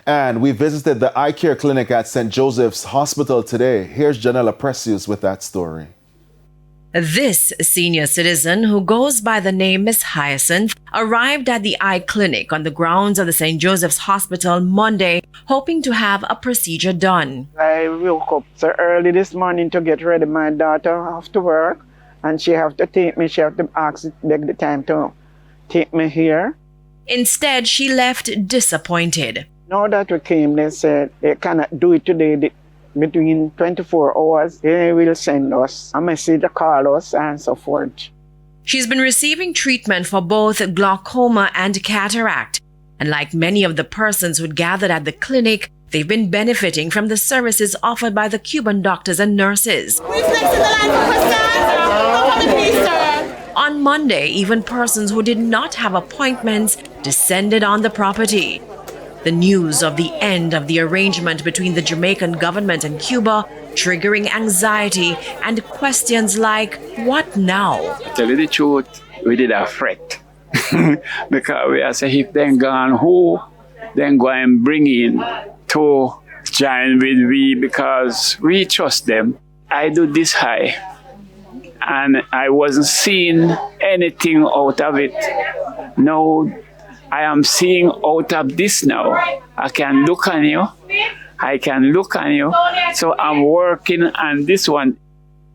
And we visited the eye care clinic at St. Joseph's Hospital today. Here's Janella Precious with that story. This senior citizen, who goes by the name Miss Hyacinth, arrived at the eye clinic on the grounds of the St. Joseph's Hospital Monday, hoping to have a procedure done. I woke up so early this morning to get ready. My daughter off to work, and she have to take me. She have to beg the time to take me here. Instead, she left disappointed. Now that we came, they said they cannot do it today. Between 24 hours, they will send us a message to call us and so forth. She's been receiving treatment for both glaucoma and cataract. And like many of the persons who'd gathered at the clinic, they've been benefiting from the services offered by the Cuban doctors and nurses. On Monday, even persons who did not have appointments descended on the property. The news of the end of the arrangement between the Jamaican government and Cuba triggering anxiety and questions like, what now? To tell you the truth, we did a fret. Because we are saying, if they're gone, who then go and bring in to join with we, because we trust them. I do this high, and I wasn't seeing anything out of it. No, I am seeing out of this now. I can look on you. So I'm working on this one.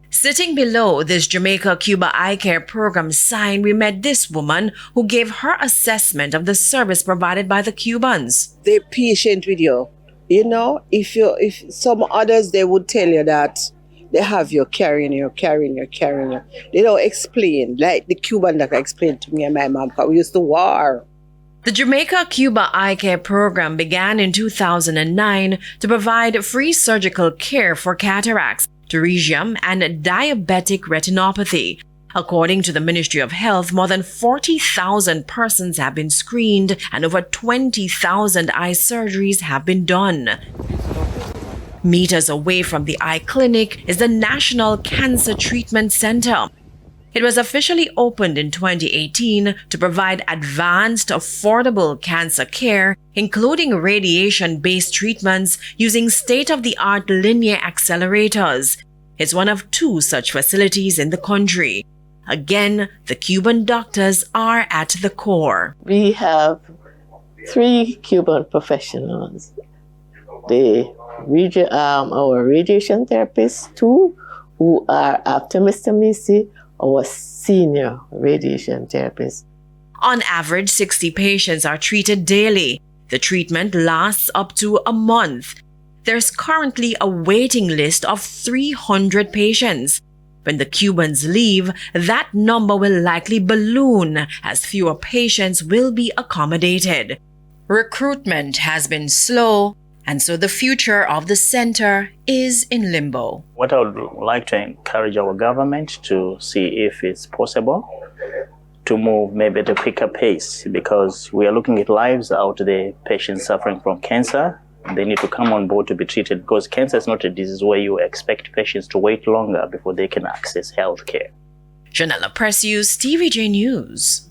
Sitting below this Jamaica-Cuba eye care program sign, we met this woman who gave her assessment of the service provided by the Cubans. They're patient with you. You know, if some others, they would tell you that they have you carrying you. They don't explain, like the Cuban that explained to me and my mom, because we used to war. The Jamaica-Cuba eye care program began in 2009 to provide free surgical care for cataracts, pterygium, and diabetic retinopathy. According to the Ministry of Health, more than 40,000 persons have been screened and over 20,000 eye surgeries have been done. Meters away from the eye clinic is the National Cancer Treatment Center. It was officially opened in 2018 to provide advanced, affordable cancer care, including radiation-based treatments using state-of-the-art linear accelerators. It's one of 2 such facilities in the country. Again, the Cuban doctors are at the core. We have 3 Cuban professionals. Our radiation therapists, 2 who are after Mr. Misi, our senior radiation therapist. On average, 60 patients are treated daily. The treatment lasts up to a month. There's currently a waiting list of 300 patients. When the Cubans leave, that number will likely balloon as fewer patients will be accommodated. Recruitment has been slow, and so the future of the center is in limbo. What I would like to encourage our government to see if it's possible to move maybe at a quicker pace, because we are looking at lives out there, patients suffering from cancer. They need to come on board to be treated, because cancer is not a disease where you expect patients to wait longer before they can access health care. Janella Precious, TVJ News.